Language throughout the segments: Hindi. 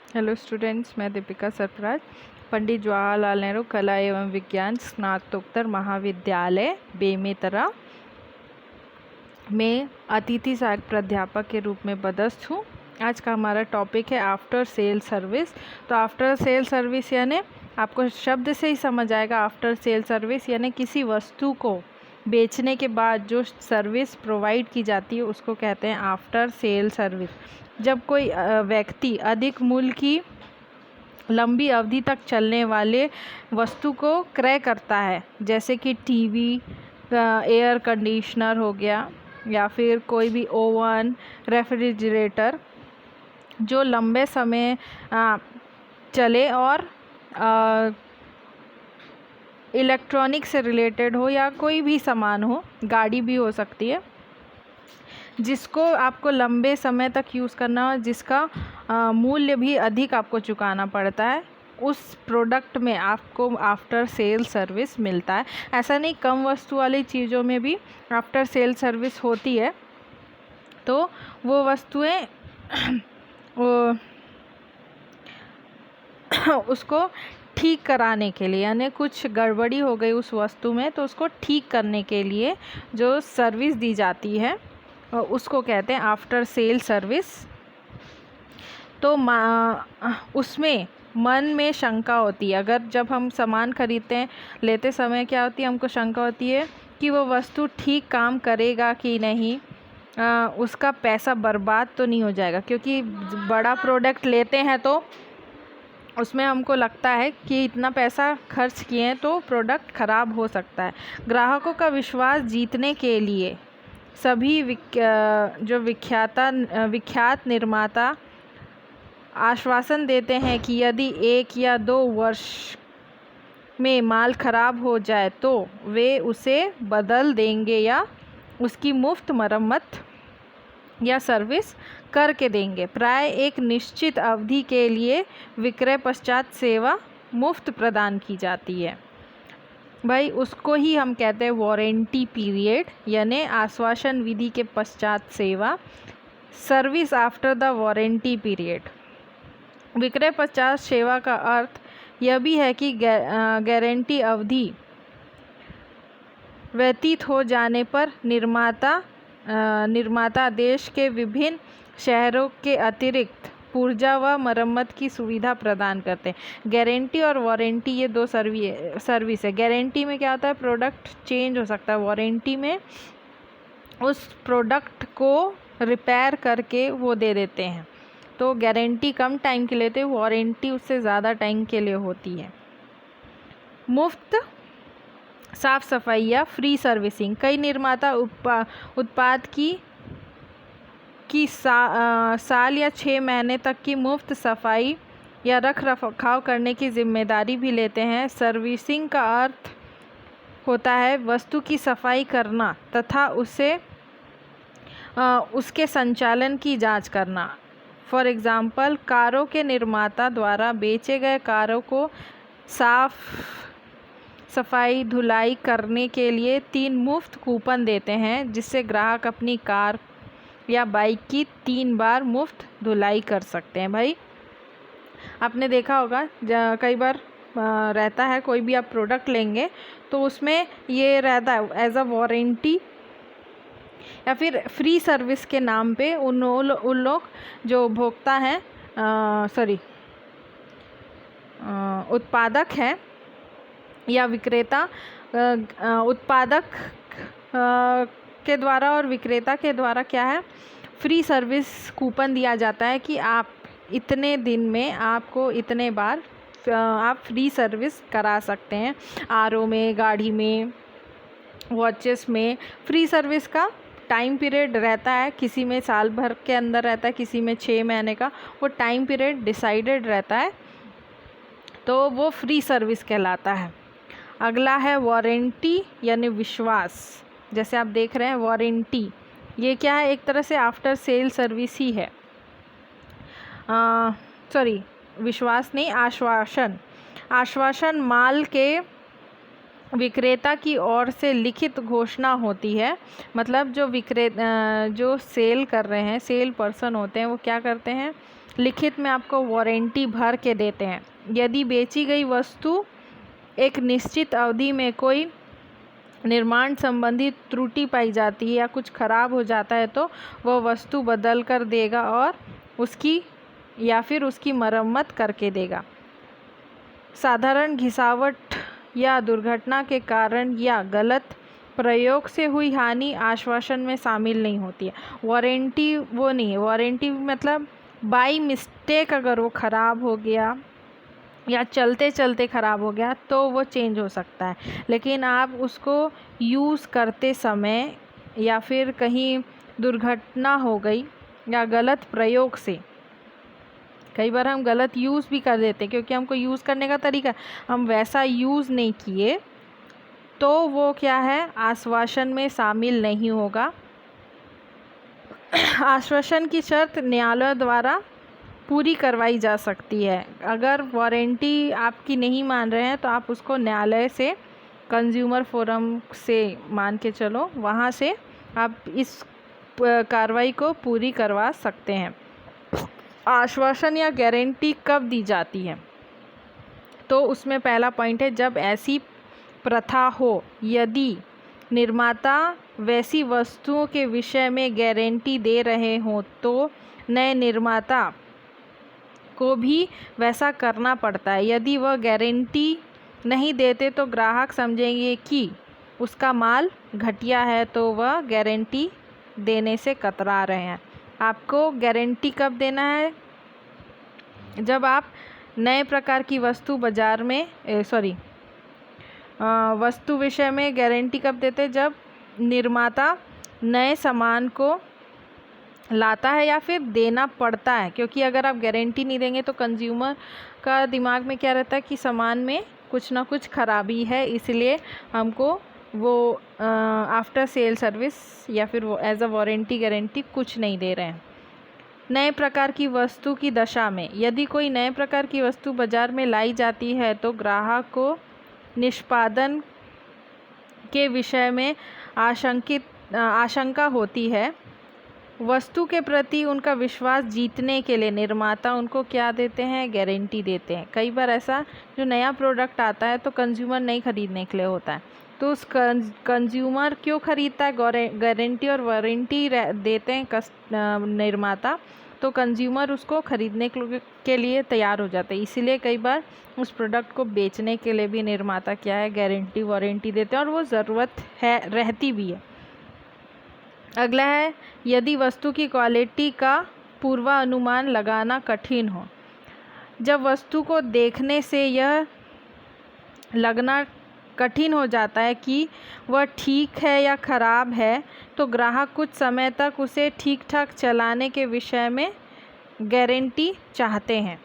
हेलो स्टूडेंट्स, मैं दीपिका सरफराज, पंडित जवाहरलाल नेहरू कला एवं विज्ञान स्नातकोत्तर महाविद्यालय बेमेतरा में अतिथि सहायक प्राध्यापक के रूप में पदस्थ हूँ। आज का हमारा टॉपिक है आफ्टर सेल सर्विस। तो आफ्टर सेल सर्विस यानी आपको शब्द से ही समझ आएगा, आफ्टर सेल सर्विस यानी किसी वस्तु को बेचने के बाद जो सर्विस प्रोवाइड की जाती है उसको कहते हैं आफ्टर सेल सर्विस। जब कोई व्यक्ति अधिक मूल्य की लंबी अवधि तक चलने वाले वस्तु को क्रय करता है, जैसे कि टीवी, एयर कंडीशनर हो गया या फिर कोई भी ओवन, रेफ्रिजरेटर, जो लंबे समय चले और इलेक्ट्रॉनिक से रिलेटेड हो या कोई भी सामान हो, गाड़ी भी हो सकती है, जिसको आपको लंबे समय तक यूज़ करना हो, जिसका मूल्य भी अधिक आपको चुकाना पड़ता है, उस प्रोडक्ट में आपको आफ्टर सेल सर्विस मिलता है। ऐसा नहीं, कम वस्तु वाली चीज़ों में भी आफ्टर सेल सर्विस होती है। तो वो वस्तुएं उसको ठीक कराने के लिए, यानी कुछ गड़बड़ी हो गई उस वस्तु में, तो उसको ठीक करने के लिए जो सर्विस दी जाती है उसको कहते हैं आफ्टर सेल सर्विस। तो उसमें मन में शंका होती है, अगर जब हम सामान खरीदते हैं, लेते समय क्या होती है, हमको शंका होती है कि वो वस्तु ठीक काम करेगा कि नहीं, उसका पैसा बर्बाद तो नहीं हो जाएगा, क्योंकि बड़ा प्रोडक्ट लेते हैं तो उसमें हमको लगता है कि इतना पैसा खर्च किए हैं तो प्रोडक्ट ख़राब हो सकता है। ग्राहकों का विश्वास जीतने के लिए सभी विख्यात निर्माता आश्वासन देते हैं कि यदि 1 या 2 वर्ष में माल खराब हो जाए तो वे उसे बदल देंगे या उसकी मुफ्त मरम्मत या सर्विस करके देंगे। प्राय एक निश्चित अवधि के लिए विक्रय पश्चात सेवा मुफ्त प्रदान की जाती है। भाई, उसको ही हम कहते हैं वारंटी पीरियड, यानी आश्वासन विधि के पश्चात सेवा, service after the warranty period. विक्रय पश्चात सेवा का अर्थ यह भी है कि गारंटी अवधि व्यतीत हो जाने पर निर्माता देश के विभिन्न शहरों के अतिरिक्त पुर्जा व मरम्मत की सुविधा प्रदान करते हैं। गारंटी और वारंटी ये दो सर्विस है। गारंटी में क्या होता है, प्रोडक्ट चेंज हो सकता है। वारंटी में उस प्रोडक्ट को रिपेयर करके वो दे देते हैं। तो गारंटी कम टाइम के लिए, तो वारंटी उससे ज़्यादा टाइम के लिए होती है। मुफ्त साफ सफाई या फ्री सर्विसिंग। कई निर्माता उत्पाद की साल या 6 महीने तक की मुफ्त सफाई या रख रखाव करने की जिम्मेदारी भी लेते हैं। सर्विसिंग का अर्थ होता है वस्तु की सफाई करना तथा उसके संचालन की जांच करना। फॉर एग्ज़ाम्पल, कारों के निर्माता द्वारा बेचे गए कारों को साफ सफाई धुलाई करने के लिए 3 मुफ्त कूपन देते हैं, जिससे ग्राहक अपनी कार या बाइक की 3 बार मुफ्त धुलाई कर सकते हैं। भाई, आपने देखा होगा कई बार रहता है, कोई भी आप प्रोडक्ट लेंगे तो उसमें ये रहता है एज अ वारंटी या फिर फ्री सर्विस के नाम पे उन लोग जो भोक्ता हैं, उत्पादक हैं या विक्रेता, उत्पादक के द्वारा और विक्रेता के द्वारा क्या है, फ्री सर्विस कूपन दिया जाता है कि आप इतने दिन में आपको इतने बार आप फ्री सर्विस करा सकते हैं। आरओ में, गाड़ी में, वॉचेस में फ्री सर्विस का टाइम पीरियड रहता है। किसी में साल भर के अंदर रहता है, किसी में 6 महीने का, वो टाइम पीरियड डिसाइडेड रहता है, तो वो फ्री सर्विस कहलाता है। अगला है वारंटी यानी विश्वास। जैसे आप देख रहे हैं वारंटी, ये क्या है, एक तरह से आफ्टर सेल सर्विस ही है। विश्वास नहीं, आश्वासन माल के विक्रेता की ओर से लिखित घोषणा होती है। मतलब जो सेल कर रहे हैं, सेल पर्सन होते हैं, वो क्या करते हैं, लिखित में आपको वारंटी भर के देते हैं। यदि बेची गई वस्तु एक निश्चित अवधि में कोई निर्माण संबंधी त्रुटि पाई जाती है या कुछ खराब हो जाता है तो वह वस्तु बदल कर देगा और उसकी मरम्मत करके देगा। साधारण घिसावट या दुर्घटना के कारण या गलत प्रयोग से हुई हानि आश्वासन में शामिल नहीं होती है। वारंटी वो नहीं है। वारंटी मतलब बाई मिस्टेक अगर वो ख़राब हो गया या चलते चलते ख़राब हो गया तो वो चेंज हो सकता है, लेकिन आप उसको यूज़ करते समय या फिर कहीं दुर्घटना हो गई या गलत प्रयोग से, कई बार हम गलत यूज़ भी कर देते हैं क्योंकि हमको यूज़ करने का तरीका हम वैसा यूज़ नहीं किए, तो वो क्या है, आश्वासन में शामिल नहीं होगा। आश्वासन की शर्त न्यायालय द्वारा पूरी करवाई जा सकती है। अगर वारंटी आपकी नहीं मान रहे हैं तो आप उसको न्यायालय से, कंज्यूमर फोरम से मान के चलो, वहाँ से आप इस कार्रवाई को पूरी करवा सकते हैं। आश्वासन या गारंटी कब दी जाती है? तो उसमें पहला पॉइंट है जब ऐसी प्रथा हो, यदि निर्माता वैसी वस्तुओं के विषय में गारंटी दे रहे हों तो नए निर्माता को भी वैसा करना पड़ता है। यदि वह गारंटी नहीं देते तो ग्राहक समझेंगे कि उसका माल घटिया है तो वह गारंटी देने से कतरा रहे हैं। आपको गारंटी कब देना है? जब आप नए प्रकार की वस्तु बाज़ार में वस्तु विषय में गारंटी कब देते हैं? जब निर्माता नए सामान को लाता है या फिर देना पड़ता है, क्योंकि अगर आप गारंटी नहीं देंगे तो कंज्यूमर का दिमाग में क्या रहता है कि सामान में कुछ ना कुछ खराबी है, इसलिए हमको वो आफ्टर सेल सर्विस या फिर वो एज अ वारंटी गारंटी कुछ नहीं दे रहे हैं। नए प्रकार की वस्तु की दशा में, यदि कोई नए प्रकार की वस्तु बाज़ार में लाई जाती है तो ग्राहक को निष्पादन के विषय में आशंका होती है। वस्तु के प्रति उनका विश्वास जीतने के लिए निर्माता उनको क्या देते हैं? गारंटी देते हैं। कई बार ऐसा जो नया प्रोडक्ट आता है तो कंज्यूमर नहीं खरीदने के लिए होता है, तो उस कंज्यूमर क्यों खरीदता है? गारंटी और वारंटी देते हैं निर्माता, तो कंज्यूमर उसको खरीदने के लिए तैयार हो जाता है। इसीलिए कई बार उस प्रोडक्ट को बेचने के लिए भी निर्माता क्या है, गारंटी वारंटी देते हैं और वो ज़रूरत है, रहती भी है। अगला है यदि वस्तु की क्वालिटी का पूर्वानुमान लगाना कठिन हो। जब वस्तु को देखने से यह लगना कठिन हो जाता है कि वह ठीक है या ख़राब है तो ग्राहक कुछ समय तक उसे ठीक ठाक चलाने के विषय में गारंटी चाहते हैं।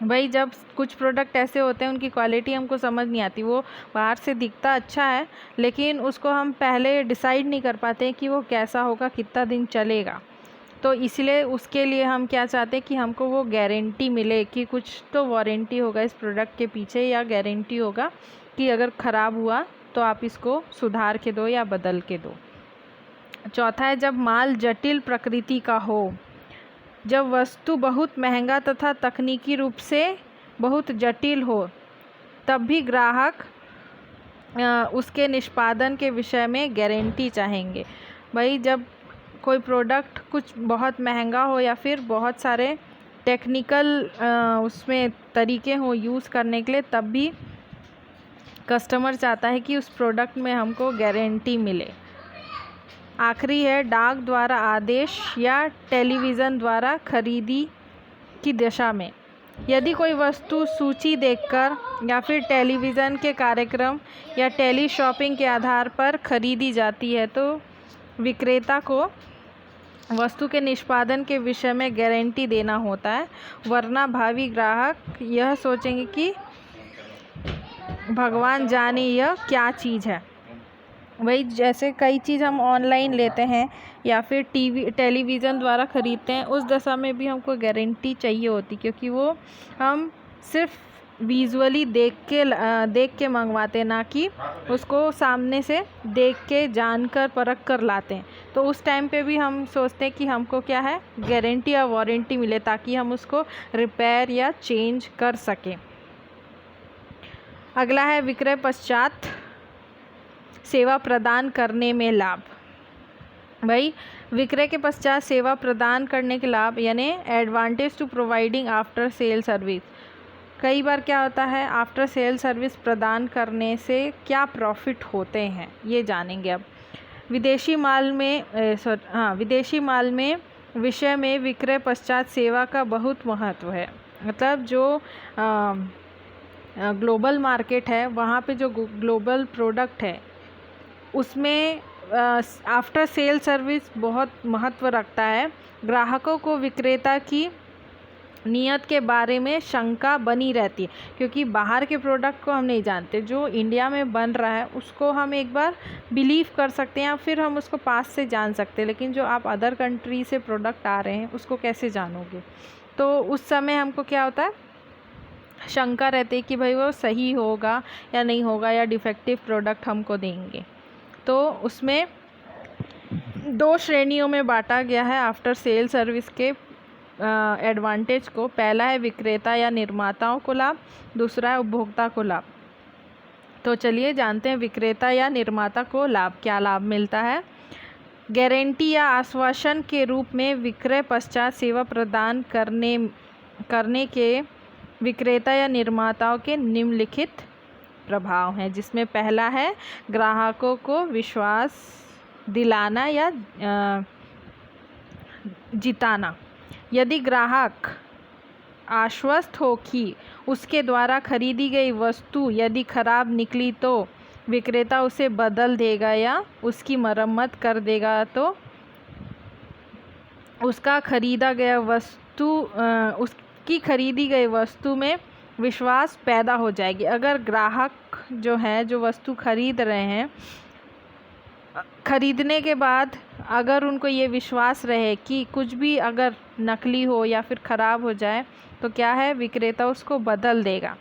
भाई जब कुछ प्रोडक्ट ऐसे होते हैं उनकी क्वालिटी हमको समझ नहीं आती, वो बाहर से दिखता अच्छा है लेकिन उसको हम पहले डिसाइड नहीं कर पाते कि वो कैसा होगा, कितना दिन चलेगा, तो इसलिए उसके लिए हम क्या चाहते हैं कि हमको वो गारंटी मिले कि कुछ तो वारंटी होगा इस प्रोडक्ट के पीछे, या गारंटी होगा कि अगर ख़राब हुआ तो आप इसको सुधार के दो या बदल के दो। चौथा है जब माल जटिल प्रकृति का हो। जब वस्तु बहुत महंगा तथा तकनीकी रूप से बहुत जटिल हो तब भी ग्राहक उसके निष्पादन के विषय में गारंटी चाहेंगे। भाई जब कोई प्रोडक्ट कुछ बहुत महंगा हो या फिर बहुत सारे टेक्निकल उसमें तरीके हों यूज़ करने के लिए, तब भी कस्टमर चाहता है कि उस प्रोडक्ट में हमको गारंटी मिले। आखिरी है डाक द्वारा आदेश या टेलीविज़न द्वारा खरीदी की दशा में। यदि कोई वस्तु सूची देखकर या फिर टेलीविज़न के कार्यक्रम या टेली शॉपिंग के आधार पर खरीदी जाती है तो विक्रेता को वस्तु के निष्पादन के विषय में गारंटी देना होता है, वरना भावी ग्राहक यह सोचेंगे कि भगवान जाने यह क्या चीज़ है। वही जैसे कई चीज़ हम ऑनलाइन लेते हैं या फिर टेलीविज़न द्वारा ख़रीदते हैं, उस दशा में भी हमको गारंटी चाहिए होती, क्योंकि वो हम सिर्फ विजुअली देख के मंगवाते हैं, ना कि उसको सामने से देख के जानकर परख कर लाते हैं। तो उस टाइम पे भी हम सोचते हैं कि हमको क्या है, गारंटी या वारंटी मिले, ताकि हम उसको रिपेयर या चेंज कर सकें। अगला है विक्रय पश्चात सेवा प्रदान करने में लाभ। भाई विक्रय के पश्चात सेवा प्रदान करने के लाभ यानी advantage to providing after sale service. कई बार क्या होता है, आफ्टर सेल सर्विस प्रदान करने से क्या प्रॉफिट होते हैं, ये जानेंगे अब। विदेशी माल में विषय में विक्रय पश्चात सेवा का बहुत महत्व है। मतलब जो ग्लोबल मार्केट है, वहाँ पे जो ग्लोबल प्रोडक्ट है उसमें आफ्टर सेल सर्विस बहुत महत्व रखता है। ग्राहकों को विक्रेता की नियत के बारे में शंका बनी रहती है, क्योंकि बाहर के प्रोडक्ट को हम नहीं जानते, जो इंडिया में बन रहा है उसको हम एक बार बिलीव कर सकते हैं या फिर हम उसको पास से जान सकते हैं, लेकिन जो आप अदर कंट्री से प्रोडक्ट आ रहे हैं उसको कैसे जानोगे। तो उस समय हमको क्या होता है, शंका रहती है कि भाई वो सही होगा या नहीं होगा, या डिफेक्टिव प्रोडक्ट हमको देंगे। तो उसमें 2 श्रेणियों में बांटा गया है आफ्टर सेल सर्विस के एडवांटेज को। पहला है विक्रेता या निर्माताओं को लाभ, दूसरा है उपभोक्ता को लाभ। तो चलिए जानते हैं विक्रेता या निर्माता को लाभ, क्या लाभ मिलता है। गारंटी या आश्वासन के रूप में विक्रय पश्चात सेवा प्रदान करने के विक्रेता या निर्माताओं के निम्नलिखित प्रभाव हैं, जिसमें पहला है ग्राहकों को विश्वास दिलाना या जिताना। यदि ग्राहक आश्वस्त हो कि उसके द्वारा खरीदी गई वस्तु यदि खराब निकली तो विक्रेता उसे बदल देगा या उसकी मरम्मत कर देगा, तो उसकी खरीदी गई वस्तु में विश्वास पैदा हो जाएगी। अगर ग्राहक जो है, जो वस्तु खरीद रहे हैं, खरीदने के बाद अगर उनको ये विश्वास रहे कि कुछ भी अगर नकली हो या फिर ख़राब हो जाए तो क्या है, विक्रेता उसको बदल देगा।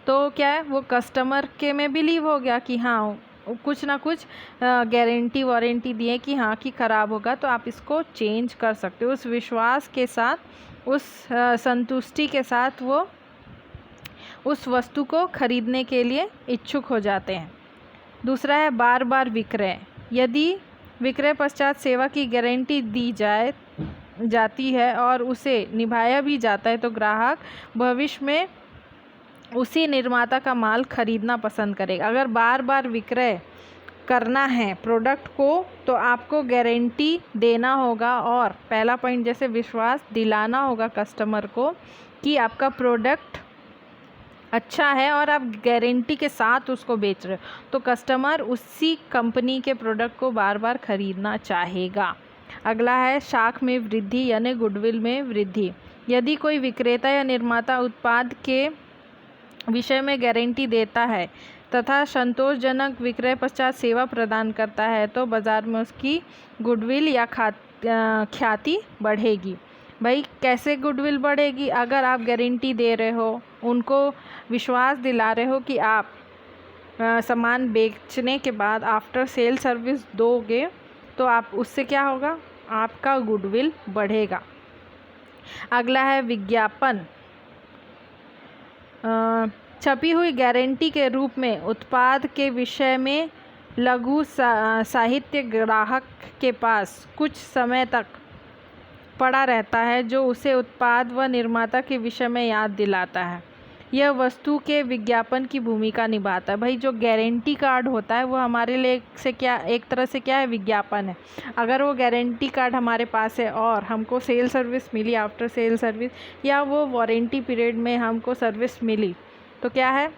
तो क्या है, वो कस्टमर के में बिलीव हो गया कि हाँ कुछ ना कुछ गारंटी वारंटी दिए कि हाँ कि ख़राब होगा तो आप इसको चेंज कर सकते हो। उस विश्वास के साथ, उस संतुष्टि के साथ वो उस वस्तु को खरीदने के लिए इच्छुक हो जाते हैं। दूसरा है बार बार विक्रय। यदि विक्रय पश्चात सेवा की गारंटी दी जाती है और उसे निभाया भी जाता है तो ग्राहक भविष्य में उसी निर्माता का माल खरीदना पसंद करेगा। अगर बार बार विक्रय करना है प्रोडक्ट को तो आपको गारंटी देना होगा, और पहला पॉइंट जैसे विश्वास दिलाना होगा कस्टमर को कि आपका प्रोडक्ट अच्छा है और आप गारंटी के साथ उसको बेच रहे हो, तो कस्टमर उसी कंपनी के प्रोडक्ट को बार बार खरीदना चाहेगा। अगला है शाख में वृद्धि यानी गुडविल में वृद्धि। यदि कोई विक्रेता या निर्माता उत्पाद के विषय में गारंटी देता है तथा संतोषजनक विक्रय पश्चात सेवा प्रदान करता है तो बाज़ार में उसकी गुडविल या ख्याति बढ़ेगी। भाई कैसे गुडविल बढ़ेगी, अगर आप गारंटी दे रहे हो, उनको विश्वास दिला रहे हो कि आप सामान बेचने के बाद आफ्टर सेल सर्विस दोगे तो आप उससे क्या होगा, आपका गुडविल बढ़ेगा। अगला है विज्ञापन। छपी हुई गारंटी के रूप में उत्पाद के विषय में लघु साहित्य ग्राहक के पास कुछ समय तक पड़ा रहता है, जो उसे उत्पाद व निर्माता के विषय में याद दिलाता है। यह वस्तु के विज्ञापन की भूमिका निभाता है। भाई जो गारंटी कार्ड होता है वो हमारे लिए एक तरह से क्या है, विज्ञापन है। अगर वो गारंटी कार्ड हमारे पास है और हमको सेल सर्विस मिली, आफ्टर सेल सर्विस, या वो वारंटी पीरियड में हमको सर्विस मिली तो क्या है,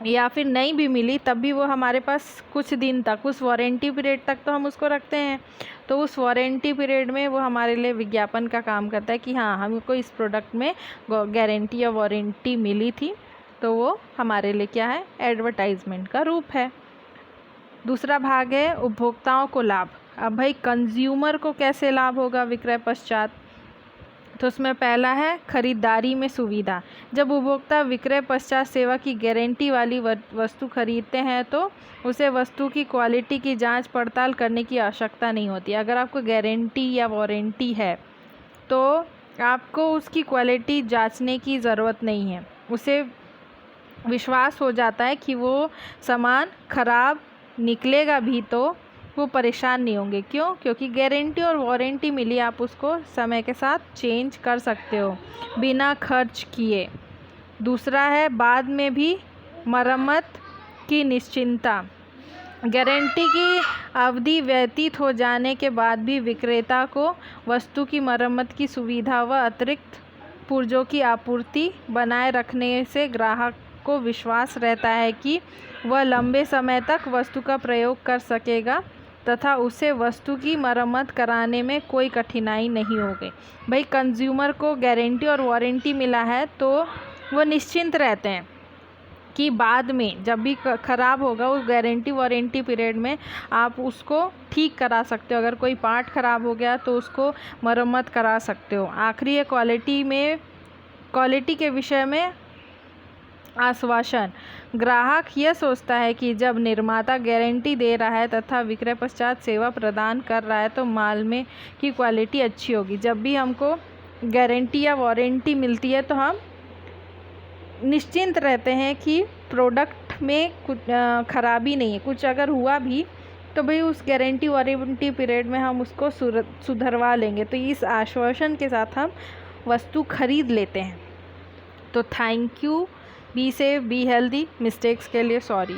या फिर नहीं भी मिली तब भी वो हमारे पास कुछ दिन तक, उस वारंटी पीरियड तक तो हम उसको रखते हैं, तो उस वारंटी पीरियड में वो हमारे लिए विज्ञापन का काम करता है कि हाँ हमको इस प्रोडक्ट में गारंटी या वारंटी मिली थी, तो वो हमारे लिए क्या है, एडवर्टाइजमेंट का रूप है। दूसरा भाग है उपभोक्ताओं को लाभ। अब भाई कंज्यूमर को कैसे लाभ होगा विक्रय पश्चात, तो उसमें पहला है खरीदारी में सुविधा। जब उपभोक्ता विक्रय पश्चात सेवा की गारंटी वाली वस्तु खरीदते हैं तो उसे वस्तु की क्वालिटी की जांच पड़ताल करने की आवश्यकता नहीं होती। अगर आपको गारंटी या वारंटी है तो आपको उसकी क्वालिटी जांचने की ज़रूरत नहीं है। उसे विश्वास हो जाता है कि वो सामान ख़राब निकलेगा भी तो वो परेशान नहीं होंगे। क्यों? क्योंकि गारंटी और वारंटी मिली, आप उसको समय के साथ चेंज कर सकते हो बिना खर्च किए। दूसरा है बाद में भी मरम्मत की निश्चिंता। गारंटी की अवधि व्यतीत हो जाने के बाद भी विक्रेता को वस्तु की मरम्मत की सुविधा व अतिरिक्त पुर्जों की आपूर्ति बनाए रखने से ग्राहक को विश्वास रहता है कि वह लंबे समय तक वस्तु का प्रयोग कर सकेगा तथा उसे वस्तु की मरम्मत कराने में कोई कठिनाई नहीं होगी। भाई कंज्यूमर को गारंटी और वारंटी मिला है तो वो निश्चिंत रहते हैं कि बाद में जब भी ख़राब होगा उस गारंटी वारंटी पीरियड में आप उसको ठीक करा सकते हो। अगर कोई पार्ट ख़राब हो गया तो उसको मरम्मत करा सकते हो। आखिरी है क्वालिटी के विषय में आश्वासन। ग्राहक यह सोचता है कि जब निर्माता गारंटी दे रहा है तथा विक्रय पश्चात सेवा प्रदान कर रहा है तो माल में की क्वालिटी अच्छी होगी। जब भी हमको गारंटी या वारंटी मिलती है तो हम निश्चिंत रहते हैं कि प्रोडक्ट में कुछ ख़राबी नहीं है। कुछ अगर हुआ भी तो भाई उस गारंटी वारंटी पीरियड में हम उसको सुधरवा लेंगे। तो इस आश्वासन के साथ हम वस्तु खरीद लेते हैं। तो thank you. Be safe, be healthy. Mistakes के लिए सॉरी।